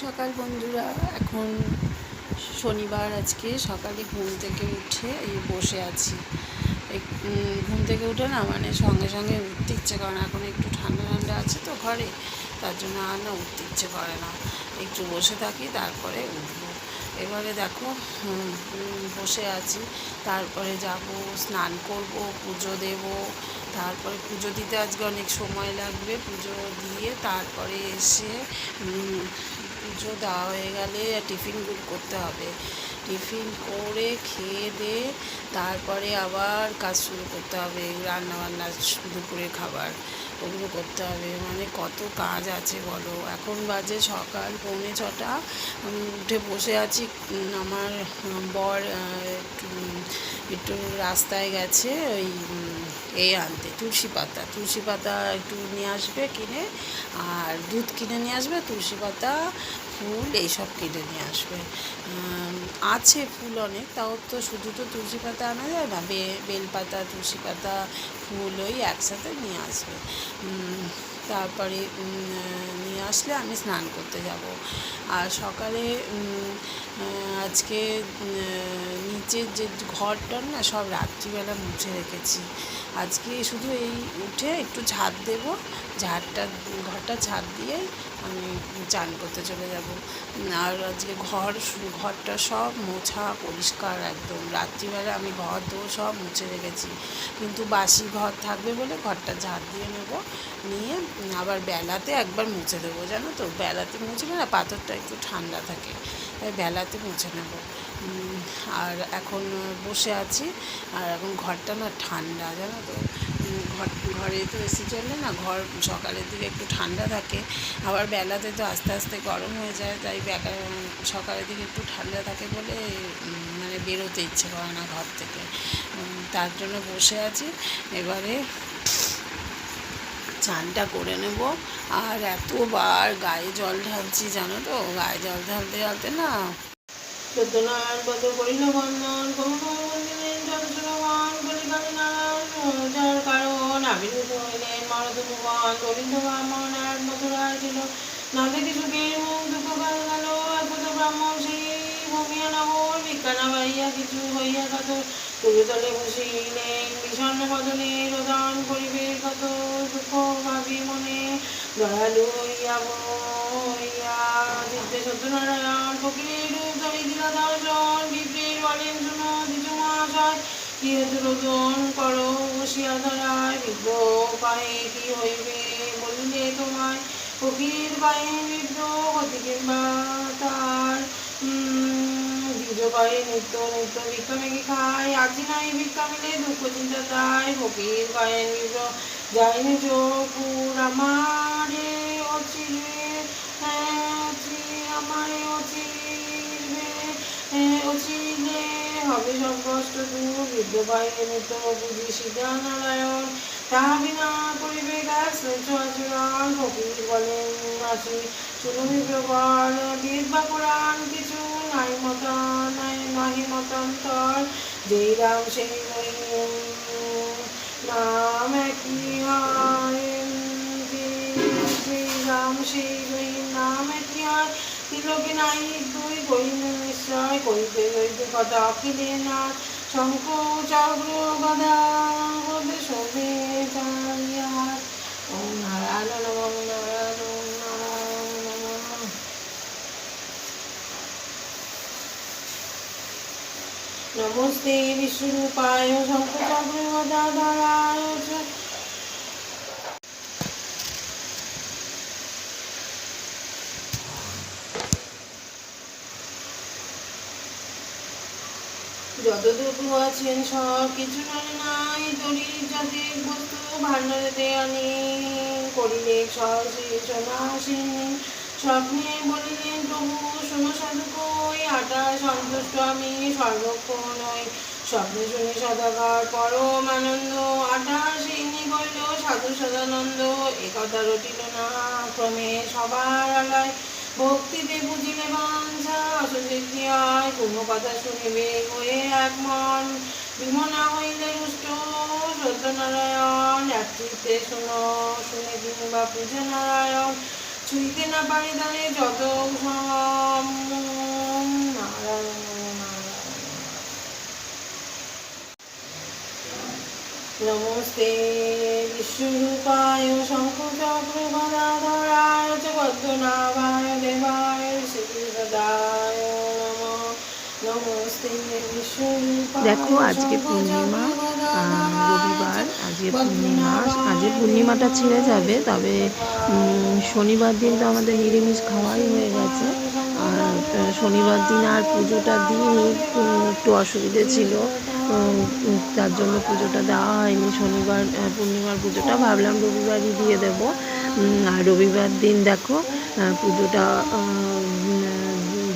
সকাল বন্ধুরা। এখন শনিবার, আজকে সকালে ঘুম থেকে উঠে এই বসে আছি। ঘুম থেকে উঠে না মানে সঙ্গে সঙ্গে উঠতে ইচ্ছে করে না, এখন একটু ঠান্ডা ঠান্ডা আছে তো ঘরে, তার জন্য আর না উঠতে ইচ্ছে করে না। একটু বসে থাকি, তারপরে উঠবো। এবারে দেখো বসে আছি, তারপরে যাব, স্নান করব, পুজো দেব। তারপরে পুজো দিতে আজকে অনেক সময় লাগবে, পুজো দিয়ে তারপরে এসে পুজো দেওয়া হয়ে গেলে টিফিনগুলো করতে হবে। টিফিন করে খেয়ে দিয়ে তারপরে আবার কাজ শুরু করতে হবে, রান্নাবান্না, দুপুরে খাবার, ওগুলো করতে হবে। মানে কত কাজ আছে বলো। এখন বাজে সকাল 6:45। উঠে বসে আছি। আমার বর একটু একটু রাস্তায় গেছে ওই আনতে তুলসী পাতা একটু নিয়ে আসবে কিনে, আর দুধ কিনে নিয়ে আসবে, তুলসী পাতা, ফুল এইসব কিনে নিয়ে আসবে। আছে ফুল অনেক, তাও তো শুধু তো তুলসী পাতা আনা যায় না, বেলপাতা, তুলসী পাতা, ফুল ওই একসাথে নিয়ে আসবে। তারপরে নিয়ে আসলে আমি স্নান করতে যাব। আর সকালে আজকে নিচের যে ঘরটা না সব রাত্রিবেলা মুছে রেখেছি। আজকে শুধু এই উঠে একটু ঝাঁট দেবো, ঘরটা ঝাঁট দিয়েই আমি চান করতে চলে যাব। আর আজকে ঘরটা সব মোছা পরিষ্কার একদম। রাত্রিবেলা আমি ঘর দোর সব মুছে রেখেছি, কিন্তু বাসি ঘর থাকবে বলে ঘরটা ঝাঁট দিয়ে নেব, নিয়ে আবার বেলাতে একবার মুছে দেবো। জানো তো, বেলাতে মুছলে না পাথরটা একটু ঠান্ডা থাকে, তাই বেলাতে মুছে নেব। আর এখন বসে আছি, আর এখন ঘরটা না ঠান্ডা, জানো তো। ঘরে তো এসি চললে না ঘর সকালের দিকে একটু ঠান্ডা থাকে, আবার বেলাতে তো আস্তে আস্তে গরম হয়ে যায়, তাই সকালের দিকে একটু ঠান্ডা থাকে বলে মানে বেরোতে ইচ্ছে করে না ঘর থেকে। তার জন্য বসে আছি। এবারে চানটা করে নেব। আর এতবার গায়ে জল ঢালছি, জানো তো, গায়ে জল ঢালতে ঢালতে না চোদ্দনার বত করিল বন্ধন কমলবন্দিলেন জনসুরগণ কলিকালে নারায়ণ, যার কারণ আবির্ভূত হইলেন মরদমুগণ। গোবিন্দ ব্রাহ্মণ এক মথুরায় ছিল, না দেখে সুখের মুখ দুঃখ কাল গেল। একপদ ব্রাহ্মণ সেই ভূমিয়া নগর, ভিক্ষা না পাইয়া কিছু হইয়া কাতর, তুলতলে বসিলেন বিষণ্ণ বদনে, রোদন করিবে কত দুঃখ ভাবি মনে। দয়ালু হইয়া বইয়া চিত্তে সত্যনারায়ণ ফকিরের রূপ ধরি দিলা দর্শন। বিপ্রের বলেন শুনো দ্বিজ মহাশয়, কি হেতু রোদন করো বসিয়া ধরায়, বিপ্র পায়ে কি হইবে বলিলে তোমায়। ফকির পায়ে বিপ্র গতি কিংবা তার, দ্বিজ পায়ে নিত্য নিত্য ভিক্ষা মেঘে খায়, আজি নাই ভিক্ষা মিলে দুঃখ চিন্তা তাই। ফকির পায়ে বিপ্র যাইনি চকুর আমারে অচিরে, আমারে অচিরে হবে সব কষ্ট দূর। বৃদ্ধ পায়ে নিত্য বুঝি সীতা নারায়ণ, তাহা বিনা করিবে গাছ আচরণ। ফকির বলেন আসি শুনো বিপ্রবর, বেদ বা পুরাণ কিছু নাহি মতান্তর। যেই রাম সেই রহিম নাম একই হয়, যেই রাম সেই রহিম নাম একই হয়। তিলকে নাই দুই কহিল নিশ্চয়, কইতে কইতে কথা অখিলে না। শঙ্খ চক্র গদা গদে শোভে চারিয়া। ওম নারায়ণ নমঃ, নারায়ণ নারায়ণ নমঃ। নমস্তে বিশ্বরূপায় শঙ্খ চক্র গদাধরায়। যতটুকু আছেন সব কিছু নয় নাই, তরি যাতে বস্তু ভাণ্ডারেতে আনি করিলে সহজে সনাসীন। স্বপ্নে বলিলেন প্রভু শোনো সাধু কই, আটা সন্তুষ্ট আমি সর্বক্ষণ হই। স্বপ্নে শুনি সদাঘর পরম আনন্দ, আটা সিন্নি কইল সাধু সদানন্দ। একথা রটিল না ক্রমে সবার আলায়, ভক্তিতে বুঝিলে বাঞ্ছা অসুসিদ্ধি হয়। কোনো কথা শুনিবে হয়ে এক মন, বিমনা হইলে রুষ্ট সত্যনারায়ণ। এক চিত্তে শুনে কিংবা পূজা নারায়ণ, ছুঁইতে না পারি তারে যত नमस्ते विष्णुरूपाय शङ्खचक्रगदाधराय च पद्मनाभाय देवाय श्रीपदाय नमः। नमस्ते विष्णुरूपाय। দেখো আজকে পূর্ণিমা, রবিবার, আজকে পূর্ণিমা। আজকে পূর্ণিমাটা ছেড়ে যাবে, তবে শনিবার দিন তো আমাদের নিরামিষ খাওয়াই হয়ে গেছে। আর শনিবার দিন আর পুজোটা দিইনি, একটু অসুবিধে ছিল, তার জন্য পুজোটা দেওয়া হয়নি। শনিবার পূর্ণিমার পুজোটা ভাবলাম রবিবারই দিয়ে দেব। আর রবিবার দিন দেখো পুজোটা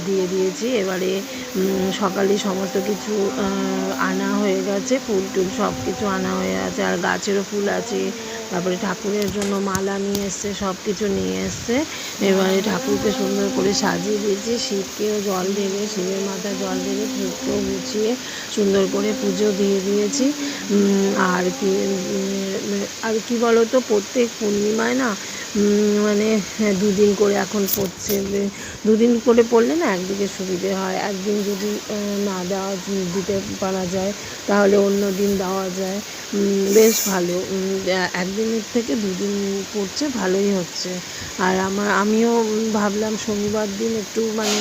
দিয়ে দিয়েছি। এবারে সকালে সমস্ত কিছু আনা হয়ে গেছে, ফুল টুল সব কিছু আনা হয়ে আছে, আর গাছেরও ফুল আছে। তারপরে ঠাকুরের জন্য মালা নিয়ে এসছে, সব কিছু নিয়ে এসছে। এবারে ঠাকুরকে সুন্দর করে সাজিয়ে দিয়েছি, শিবকেও জল ঢেলে, শিবের মাথায় জল ঢেলে ফুলকেও গুছিয়ে সুন্দর করে পুজো দিয়ে দিয়েছি। আর কি বলো তো, প্রত্যেক পূর্ণিমায় না মানে দুদিন করে এখন পড়ছে। দুদিন করে পড়লে না একদিকে সুবিধে হয়, একদিন যদি না দিতে পারা যায় তাহলে অন্য দিন দেওয়া যায়, বেশ ভালো। একদিনের থেকে দুদিন পড়ছে, ভালোই হচ্ছে। আর আমিও ভাবলাম শনিবার দিন একটু মানে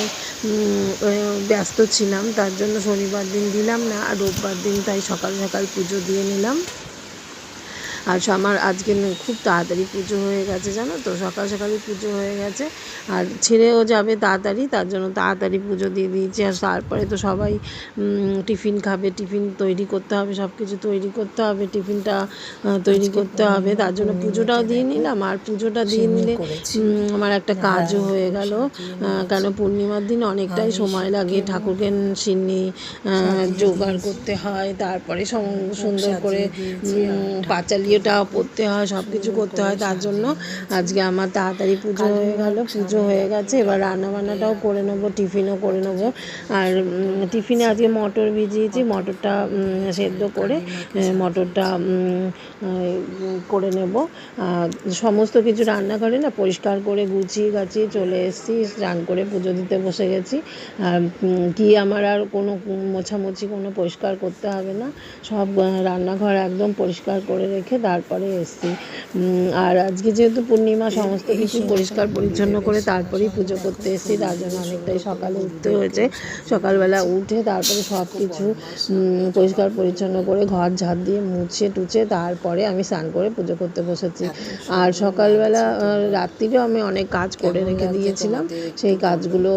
ব্যস্ত ছিলাম, তার জন্য শনিবার দিন দিলাম না, আর রোববার দিন তাই সকাল সকাল পুজো দিয়ে নিলাম। আর আমার আজকে খুব তাড়াতাড়ি পুজো হয়ে গেছে, জানো তো, সকাল সকালই পুজো হয়ে গেছে। আর ছেড়েও যাবে তাড়াতাড়ি, তার জন্য তাড়াতাড়ি পুজো দিয়ে দিয়েছি। আর তারপরে তো সবাই টিফিন খাবে, টিফিন তৈরি করতে হবে, সব কিছু তৈরি করতে হবে, টিফিনটা তৈরি করতে হবে, তার জন্য পুজোটাও দিয়ে নিলাম। আর পুজোটা দিয়ে নিলে আমার একটা কাজও হয়ে গেল, কেন পূর্ণিমার দিন অনেকটাই সময় লাগে, ঠাকুরকে সিন্নি জোগাড় করতে হয়, তারপরে সুন্দর করে পাঁচালিটাও পড়তে হয়, সব কিছু করতে হয়। তার জন্য আজকে আমার তাড়াতাড়ি পুজো হয়ে গেল, পুজো হয়ে গেছে। এবার রান্নাবান্নাটাও করে নেবো, টিফিনও করে নেবো। আর টিফিনে আজকে মটর ভিজিয়েছি, মটরটা সেদ্ধ করে মটরটা করে নেব। সমস্ত কিছু রান্নাঘরে না পরিষ্কার করে গুছিয়ে গাছিয়ে চলে এসেছি, স্নান করে পুজো দিতে বসে গেছি। আর কি আমার আর কোনো মোছামুছি কোনো পরিষ্কার করতে হবে না, সব রান্নাঘর একদম পরিষ্কার করে রেখে তারপরে এসেছি। আর আজকে যেহেতু পূর্ণিমা, সমস্ত কিছু পরিষ্কার পরিচ্ছন্ন করে তারপরেই পুজো করতে এসেছি, তার জন্য অনেকটাই সকালে উঠতে হয়েছে। সকালবেলা উঠে তারপরে সব কিছু পরিষ্কার পরিচ্ছন্ন করে ঘর ঝাড় দিয়ে মুছে টুছে তারপরে আমি স্নান করে পুজো করতে বসেছি। আর সকালবেলা রাত্রিরেও আমি অনেক কাজ করে রেখে দিয়েছিলাম, সেই কাজগুলো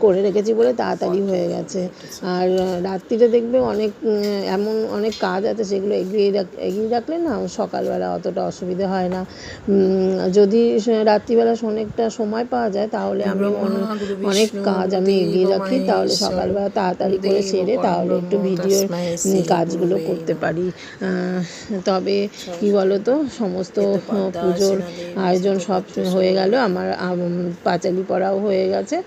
করে রেখেছি বলে তাড়াতাড়ি হয়ে গেছে। আর রাত্রিরে দেখবে এমন অনেক কাজ আছে, সেগুলো এগিয়ে রাখলে না সকালবেলা অতটা অসুবিধে হয় না। যদি রাত্রিবেলা অনেকটা সময় পাওয়া যায় তাহলে আমি অনেক কাজ আমি এগিয়ে রাখি, তাহলে সকালবেলা তাড়াতাড়ি করে সেরে তাহলে একটু ভিডিওর কাজগুলো করতে পারি। তবে কি বলো তো, সমস্ত পুজোর আয়োজন সব হয়ে গেল, আমার পাঁচালি পড়াও হয়ে গেছে।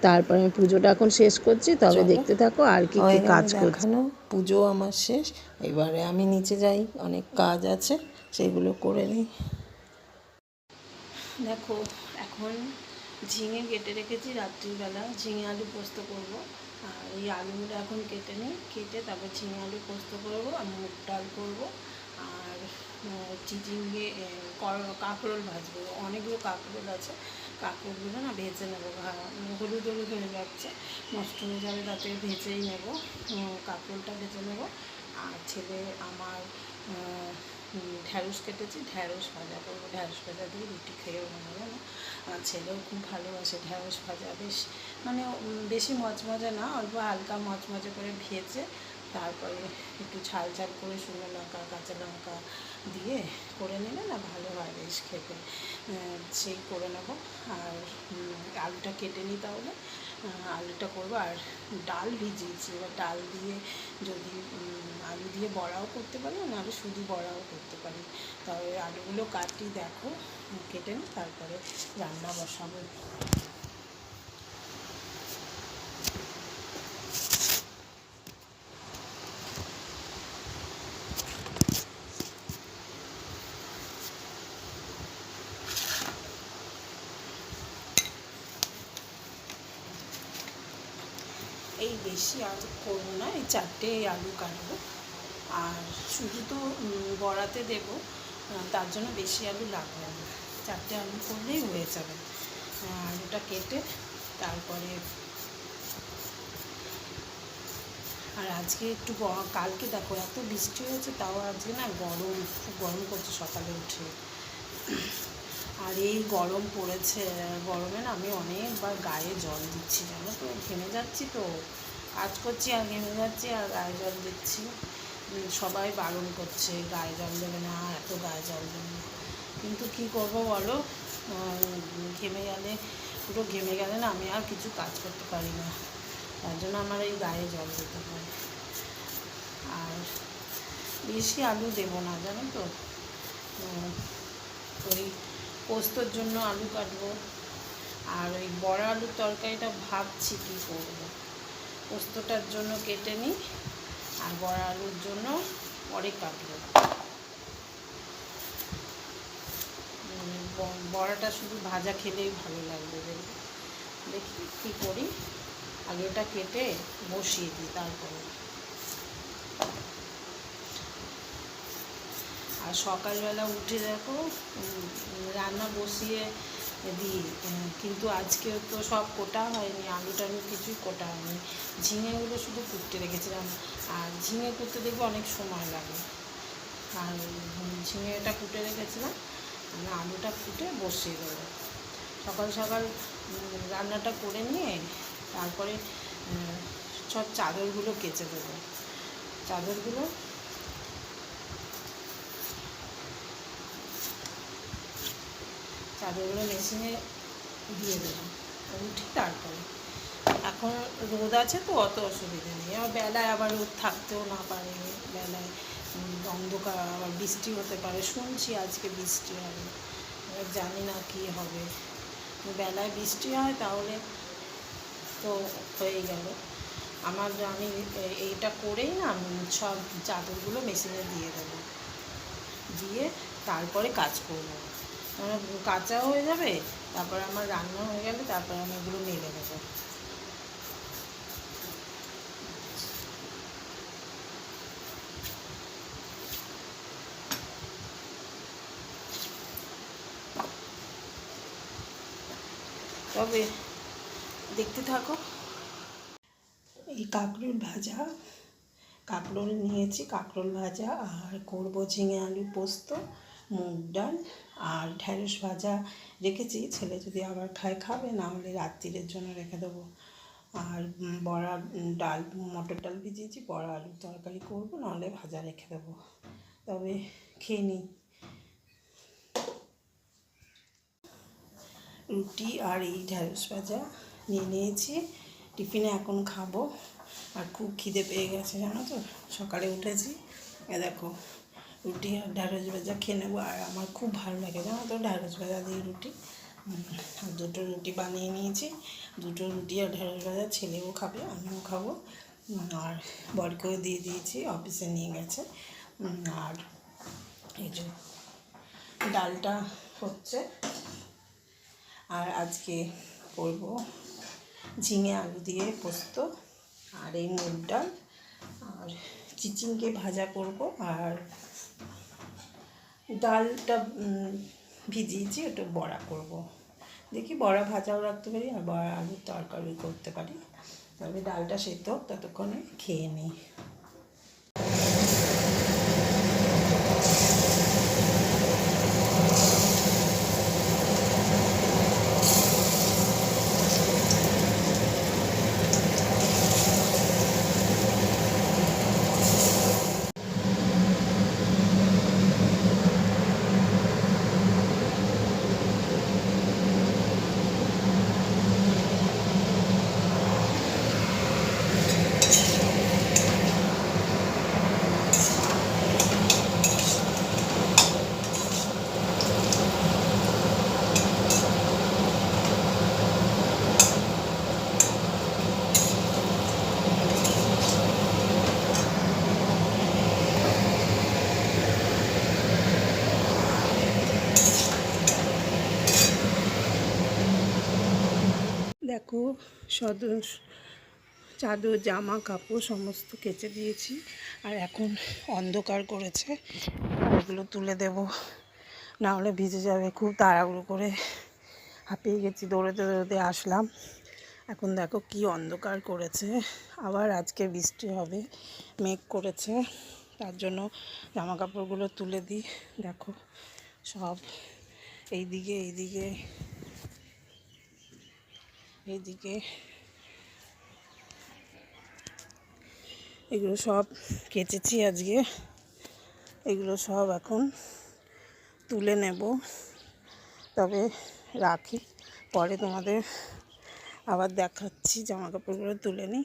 তারপরে আমি পুজোটা এখন শেষ করছি, তবে দেখতে থাকো আর কি কি কাজ করছি। পুজো আমার শেষ, এবারে আমি নিচে যাই, অনেক কাজ আছে সেগুলো করে নিই। দেখো এখন ঝিঙে কেটে রেখেছি, রাত্রিবেলা ঝিঙে আলু পোস্ত করব। আর এই আলুগুলো এখন কেটে নিই, কেটে তারপর ঝিঙে আলু পোস্ত করবো, আর মুগ ডাল করবো, আর চিচিঙ্গে কাঁকরোল ভাজবো। অনেকগুলো কাঁকরোল আছে, কাঁকরোলগুলো না ভেজে নেবো, হলুদ হলুদ হয়ে যাচ্ছে, নষ্ট হয়ে যাবে, তাতে ভেজেই নেবো, কাঁকরোলটা ভেজে নেবো। আর ছেলে আমার ঢ্যাঁড়স কেটেছি, ঢ্যাঁড়স ভাজা করবো, ঢ্যাঁড়স ভাজা দিয়ে রুটি খেয়েও নেবো না। আর ছেলেও খুব ভালোবাসে ঢ্যাঁড়স ভাজা, বেশ মানে বেশি মচমচে না, অল্প হালকা মচমচে করে ভেজে তারপরে একটু ঝাল ঝাল করে শুকনো লঙ্কা কাঁচা লঙ্কা দিয়ে করে নিলে না ভালো হয় বেশ খেতে, সেই করে নেব। আর আলুটা কেটে নিই, তাহলে আলুটা করবো। আর ডাল ভিজিয়েছি, এবার ডাল দিয়ে যদি আলু দিয়ে বড়াও করতে পারি, নাহলে শুধু বড়াও করতে পারি। তবে আলুগুলো কাটি, দেখো কেটে নিই, তারপরে রান্না বসাবো। এই বেশি আলু করবো না, এই 4টে আলু কাটবো, আর শুধু তো বড়াতে দেবো, তার জন্য বেশি আলু লাগবে না, 4টে আলু করলেই হয়ে যাবে। আলুটা কেটে তারপরে, আর আজকে একটু কালকে দেখো এত বৃষ্টি হয়েছে, তাও আজকে না গরম, খুব গরম করছে সকালে উঠে। আর এই গরম পড়েছে, গরমে না আমি অনেকবার গায়ে জল দিচ্ছি, জানো তো, ঘেমে যাচ্ছি তো, কাজ করছি আর ঘেমে যাচ্ছি আর গায়ে জল দিচ্ছি। সবাই বারণ করছে গায়ে জল দেবে না, এত গায়ে জল দেবে না, কিন্তু কী করবো বলো, ঘেমে গেলে, পুরো ঘেমে গেলে না আমি আর কিছু কাজ করতে পারি না, তার জন্য আমার এই গায়ে জল দিতে হয়। আর বেশি আলু দেবো না, জানো তো, ওই পোস্তর জন্য আলু কাটবো, আর ওই বড় আলুর তরকারিটা ভাবছি কী করবো, পোস্তটার জন্য কেটে নিই আর বড় আলুর জন্য পরে কাটবো। বড়াটা শুধু ভাজা খেলেই ভালো লাগবে, দেখি কী করি, আগে এটা কেটে বসিয়ে দিই তারপরে। আর সকালবেলা উঠে দেখো রান্না বসিয়ে দিই, কিন্তু আজকে তো সব কোটা হয়নি, আলু টালু কিছুই কোটা হয়নি, ঝিঙেগুলো শুধু কুটতে রেখেছিলাম, আর ঝিঙে কুটতে দেখবো অনেক সময় লাগে, আর ঝিঙেটা কুটে রেখেছিলাম, আমি আলুটা কুটে বসিয়ে দেবো। সকাল সকাল রান্নাটা করে নিয়ে তারপরে সব চাদরগুলো কেচে দেবো, চাদরগুলো মেশিনে দিয়ে দেবো, উঠি তারপরে। এখন রোদ আছে তো অত অসুবিধা নেই, আর বেলায় আবার রোদ থাকতেও না পারে, বেলায় অন্ধকার, আবার বৃষ্টি হতে পারে, শুনছি আজকে বৃষ্টি হবে, এবার জানি না কী হবে, বেলায় বৃষ্টি হয় তাহলে তো হয়ে গেল। আমার আমি এইটা করেই না সব চাদরগুলো মেশিনে দিয়ে দেবো, দিয়ে তারপরে কাজ করবো, মানে কাঁচাও হয়ে যাবে, তারপরে আমার রান্না হয়ে গেলে তারপরে আমি এগুলো মেলে দেবো। তবে দেখতে থাকো। এই কাঁকরোল ভাজা, কাঁকরোল নিয়েছি, কাঁকরোল ভাজা, আর করবো ঝিঙে আলু পোস্ত, মুগ ডাল, আর ঢ্যাঁড়স ভাজা রেখেছি, ছেলে যদি আবার খায় খাবে, না হলে রাত্রিরের জন্য রেখে দেবো। আর বড়া ডাল, মটর ডাল ভিজিয়েছি, বড়া আলুর তরকারি করবো, নাহলে ভাজা রেখে দেবো। তবে খেয়ে নিই। রুটি আর এই ঢ্যাঁড়স ভাজা নিয়ে নিয়েছি, টিফিনে এখন খাবো, আর খুব খিদে পেয়ে গেছে, জানো তো, সকালে উঠেছি, দেখো রুটি আর ঢ্যাঁড়স ভাজা খেয়ে নেবো, আর আমার খুব ভালো লাগে, জানো তো, ঢ্যাঁড়স ভাজা দিয়ে রুটি। দুটো রুটি বানিয়ে নিয়েছি, দুটো রুটি আর ঢ্যাঁড়স ভাজা, ছেলেও খাবে, আমিও খাবো, আর বরকেও দিয়ে দিয়েছি, অফিসে নিয়ে গেছে। আর এই যে ডালটা হচ্ছে, আর আজকে করব ঝিঙে আলু দিয়ে পোস্ত, আর এই মুগ ডাল, আর চিচিঙ্গে ভাজা করব, আর ডালটা ভিজিয়েছি, ওটা বড়া করব, দেখি বড়া ভাজাও রাখতে পারি, আর বড়া আলুর তরকারি করতে পারি। তবে ডালটা সেদ্ধ ততক্ষণে খেয়ে নিই। দেখো চাদর জামা কাপড় সমস্ত কেচে দিয়েছি। আর এখন অন্ধকার করেছে, এগুলো তুলে দেব, না হলে ভিজে যাবে। খুব তাড়াহুড়ো করে হাঁপিয়ে গেছি, দৌড়োতে দৌড়োতে আসলাম। এখন দেখো কি অন্ধকার করেছে, আবার আজকে বৃষ্টি হবে, মেঘ করেছে। তার জন্য জামা কাপড়গুলো তুলে দিই। দেখো সব এইদিকে এইদিকে এইদিকে এগুলো সব কেচেছি আজকে, এগুলো সব এখন তুলে নেব। তবে রাখি, পরে তোমাদের আবার দেখাচ্ছি। জামা কাপড়গুলো তুলে নিই।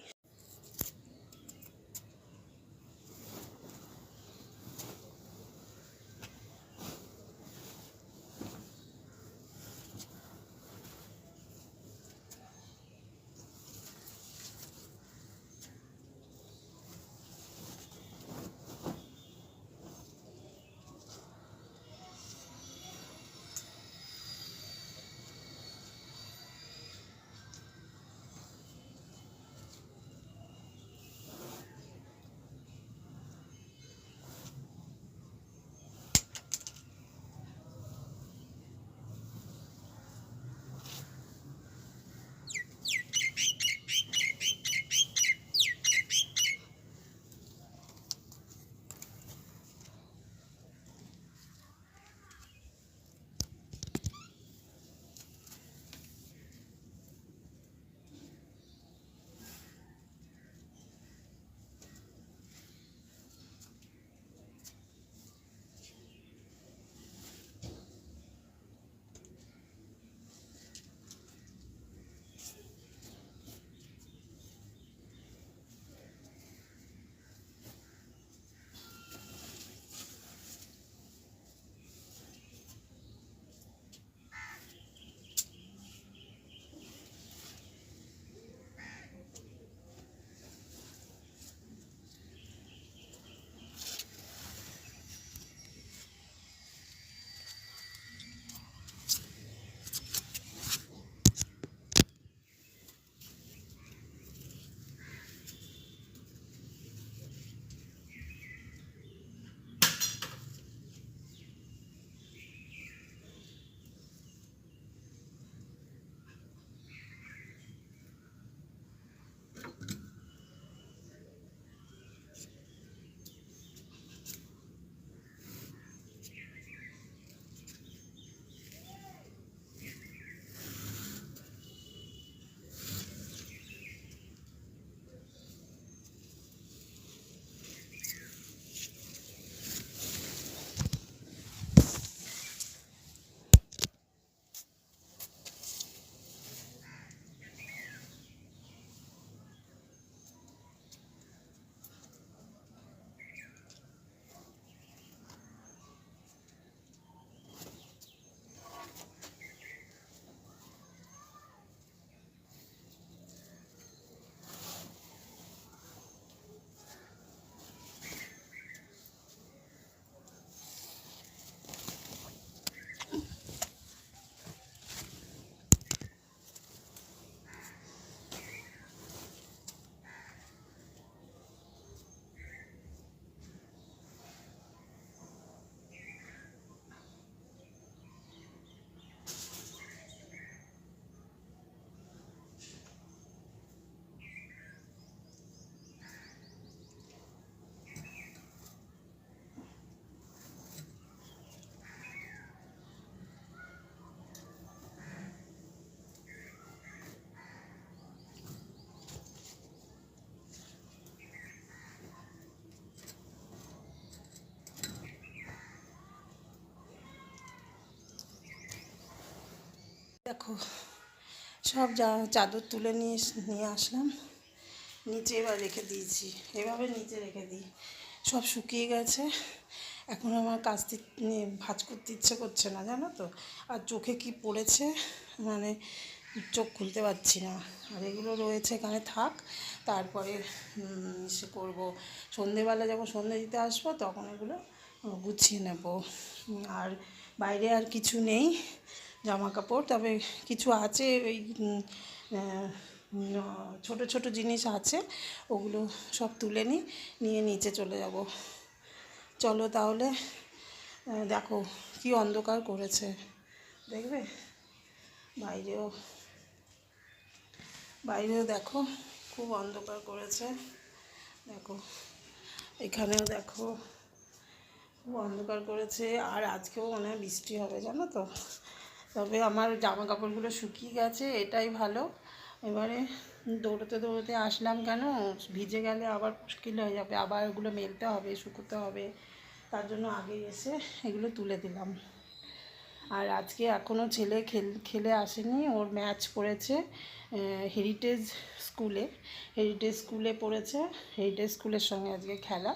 দেখো সব চাদর তুলে নিয়ে আসলাম নিচে, এবার রেখে দিয়েছি। এভাবে নিচে রেখে দিই, সব শুকিয়ে গেছে। এখন আমার কাচতে ভাঁজ করতে ইচ্ছে করছে না, জানো তো। আর চোখে কি পড়েছে, মানে চোখ খুলতে পারছি না। আর এগুলো রয়েছে এখানে, থাক, তারপরে সে করবো। সন্ধেবেলা যখন সন্ধে দিতে আসবো তখন এগুলো গুছিয়ে নেব। আর বাইরে আর কিছু নেই জামা কাপড়, তবে কিছু আছে ওই ছোট ছোট জিনিস আছে, ওগুলো সব তুলে নিয়ে নিচে চলে যাব। চলো তাহলে। দেখো কি অন্ধকার করেছে, দেখবে? বাইরেও বাইরেও দেখো খুব অন্ধকার করেছে। দেখো এখানেও দেখো খুব অন্ধকার করেছে, আর আজকেও মনে হয় বৃষ্টি হবে, জানো তো। তবে আমার জামা কাপড়গুলো শুকিয়ে গেছে, এটাই ভালো। এবারে দৌড়োতে দৌড়োতে আসলাম, কেন ভিজে গেলে আবার মুশকিল হয়ে যাবে, আবার ওগুলো মেলতে হবে, শুকোতে হবে। তার জন্য আগে এসে এগুলো তুলে দিলাম। আর আজকে এখনও ছেলে খেলে আসেনি, ওর ম্যাচ পড়েছে হেরিটেজ স্কুলে। হেরিটেজ স্কুলে পড়েছে, হেরিটেজ স্কুলের সঙ্গে আজকে খেলা।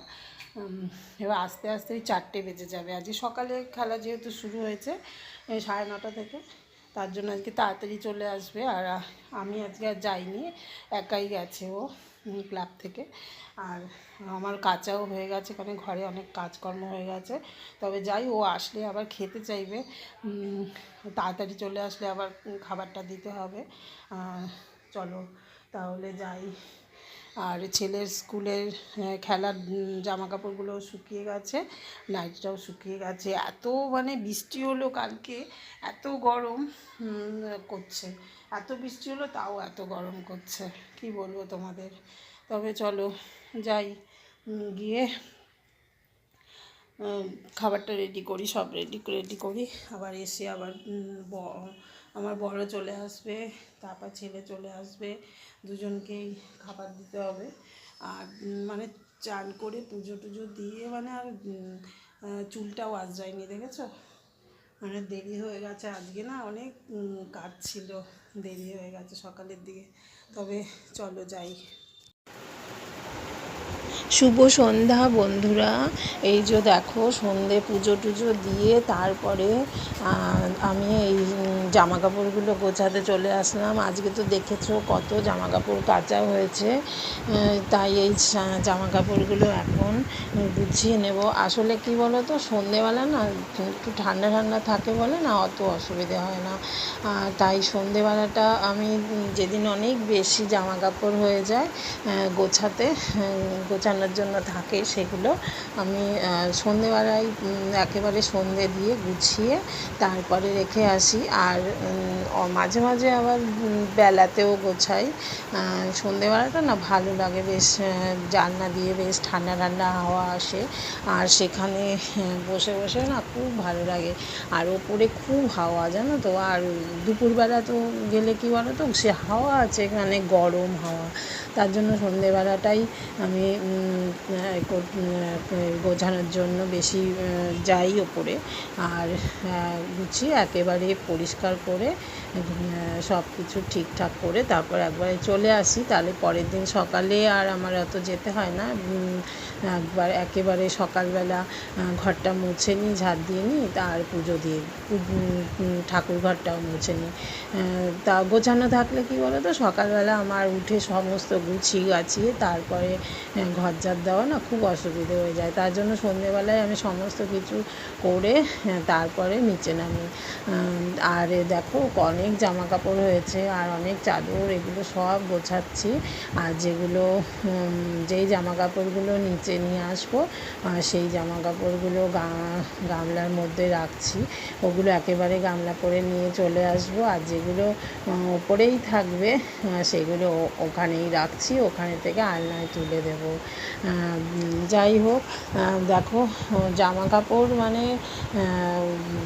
এবার আস্তে আস্তে 4টে বেজে যাবে। আজকে সকালে খেলা যেহেতু শুরু হয়েছে 9:30 থেকে, তার জন্য আজকে তাড়াতাড়ি চলে আসবে। আর আমি আজকে আর যাইনি, একাই গেছে ও ক্লাব থেকে। আর আমার কাচাও হয়ে গেছে, কারণ ঘরে অনেক কাজকর্ম হয়ে গেছে। তবে যাই, ও আসলে আবার খেতে চাইবে, তাড়াতাড়ি চলে আসলে আবার খাবারটা দিতে হবে। চলো তাহলে যাই। আর ছেলের স্কুলের খেলার জামা কাপড়গুলো শুকিয়ে গেছে, নাইটটাও শুকিয়ে গেছে। এত মানে বৃষ্টি হলো কালকে, এত গরম করছে। এত বৃষ্টি হলো তাও এত গরম করছে, কি বলবো তোমাদের। তবে চলো যাই, গিয়ে খাবারটা রেডি করি, সব রেডি করি। আবার এসে আবার আমার বড় চলে আসবে, তারপর ছেলে চলে আসবে, দুজনকেই খাবার দিতে হবে। আর মানে চান করে পুজো টুজো দিয়ে মানে আর চুলটাও আজ যায়নি, দেখেছো? মানে দেরি হয়ে গেছে আজকে, না অনেক কাজ ছিল, দেরি হয়ে গেছে সকালের দিকে। তবে চলো যাই। শুভ সন্ধ্যা বন্ধুরা। এই যে দেখো, সন্ধে পুজো টুজো দিয়ে তারপরে আমি এই জামা কাপড়গুলো গোছাতে চলে আসলাম। আজকে তো দেখেছো কত জামা কাপড় কাচা হয়েছে, তাই এই জামা কাপড়গুলো এখন গুছিয়ে নেব। আসলে কি বলো তো, সন্ধেবেলা না একটু ঠান্ডা ঠান্ডা থাকে বলে না অত অসুবিধে হয় না। তাই সন্ধেবেলাটা আমি যেদিন অনেক বেশি জামা কাপড় হয়ে যায় গোছানোর জন্য থাকে, সেগুলো আমি সন্ধেবেলায় একেবারে সন্ধে দিয়ে গুছিয়ে তারপরে রেখে আসি। আর মাঝে মাঝে আবার বেলাতেও গোছাই। সন্ধেবেলাটা না ভালো লাগে, বেশ জানলা দিয়ে বেশ ঠান্ডা ঠান্ডা হাওয়া আসে, আর সেখানে বসে বসে না খুব ভালো লাগে। আর ওপরে খুব হাওয়া, জানো তো। আর দুপুরবেলা তো গেলে কি বলো তো, সে হাওয়া আছে এখানে, গরম হাওয়া। তার জন্য সন্ধেবেলাটাই আমি গোছানোর জন্য বেশি যাই ওপরে। আর গুছিয়ে একেবারে পরিষ্কার করে সব কিছু ঠিকঠাক করে তারপর একবারে চলে আসি, তাহলে পরের দিন সকালে আর আমার অত যেতে হয় না। একেবারে সকালবেলা ঘরটা মুছে নিই, ঝাড় দিয়ে নিই, আর পুজো দিয়ে ঠাকুর ঘরটাও মুছে নিই। তা গোছানো থাকলে কি বলো তো, সকালবেলা আমার উঠে সমস্ত গুছিয়ে গাছিয়ে তারপরে ঘর ঝাড় দেওয়া না খুব অসুবিধে হয়ে যায়। তার জন্য সন্ধেবেলায় আমি সমস্ত কিছু করে তারপরে নিচে নামি। আর দেখো অনেক জামা কাপড় হয়েছে, আর অনেক চাদর, এগুলো সব গোছাচ্ছি। আর যেই জামা কাপড়গুলো নিচে নিয়ে আসবো সেই জামা কাপড়গুলো গামলার মধ্যে রাখছি, ওগুলো একেবারে গামলা করে নিয়ে চলে আসবো। আর যেগুলো ওপরেই থাকবে সেগুলো ওখানেই রাখছি, ওখানে থেকে আলনায় তুলে দেবো। যাই হোক, দেখো জামা কাপড় মানে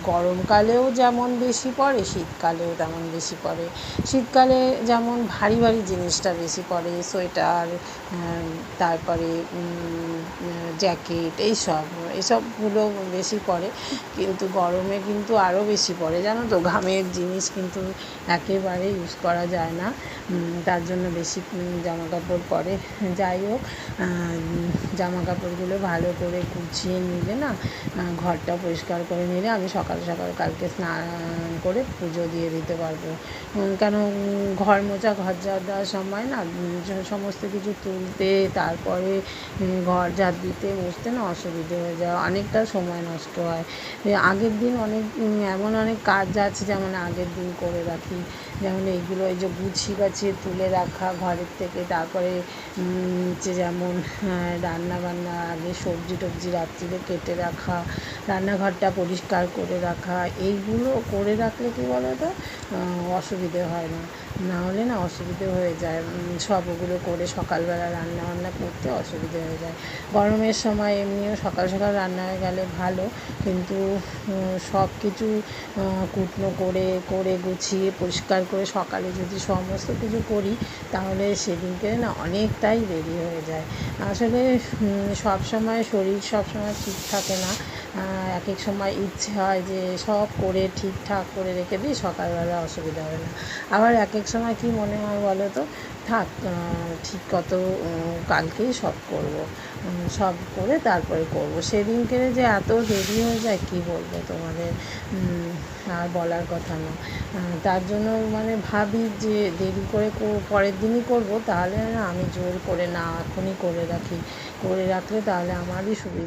গরমকালেও যেমন বেশি পড়ে, শীতকালেও তেমন বেশি পড়ে। শীতকালে যেমন ভারী ভারী জিনিসটা বেশি পড়ে, সোয়েটার, তারপরে জ্যাকেট, এইসবগুলো বেশি পড়ে। কিন্তু গরমে কিন্তু আরও বেশি পড়ে, জানো তো। ঘামের জিনিস কিন্তু একেবারে ইউজ করা যায় না, তার জন্য বেশি জামা কাপড় পরে। যাই হোক, জামা কাপড়গুলো ভালো করে গুছিয়ে নিলে না, ঘরটা পরিষ্কার করে নিলে আমি সকাল সকাল কালকে স্নান করে পুজো দিয়ে দিতে পারবো। কেন ঘর মোছা, ঘর ঝাড় দেওয়ার সময় না সমস্ত কিছু তুলতে, তারপরে ঘর ঝাড় দিতে বসতে না অসুবিধে হয়ে যায়, অনেকটা সময় নষ্ট হয়। আগের দিন অনেক কাজ আছে, যেমন আগের দিন করে রাখি। যেমন এইগুলো এই যে গুছিয়ে গাছিয়ে তুলে রাখা ঘরের থেকে, তারপরে নিচে যেমন রান্নাবান্না আগে সবজি টবজি রাত্রিরে কেটে রাখা, রান্নাঘরটা পরিষ্কার করে রাখা, এইগুলো করে রাখলে কী বলো তো অসুবিধে হয় না, না হলে না অসুবিধে হয়ে যায়, সব ওগুলো করে সকালবেলা রান্নাবান্না করতে অসুবিধে হয়ে যায়। গরমের সময় এমনিও সকাল সকাল রান্না হয়ে গেলে ভালো, কিন্তু সব কিছু কুটনো করে করে গুছিয়ে পরিষ্কার করে সকালে যদি সমস্ত কিছু করি তাহলে সেদিনকে না অনেকটাই দেরি হয়ে যায়। আসলে সব সময় শরীর সব সময় ঠিক থাকে না, এক এক সময় ইচ্ছে হয় যে সব করে ঠিকঠাক করে রেখে দিই, সকালবেলা অসুবিধা হবে না। আবার এক এক সময় কী মনে হয় বলো তো, থাক ঠিক কত কালকেই সব করব, সব করে তারপরে করব, সেদিনকে যে এত দেরি হয়ে যায় কী বলবো তোমাদের, আর বলার কথা না। তার জন্য মানে ভাবি যে দেরি করে পরের দিনই করব, তাহলে না আমি জোর করে না এখনই করে রাখি, করে রাখলে তাহলে আমারই সুবিধা।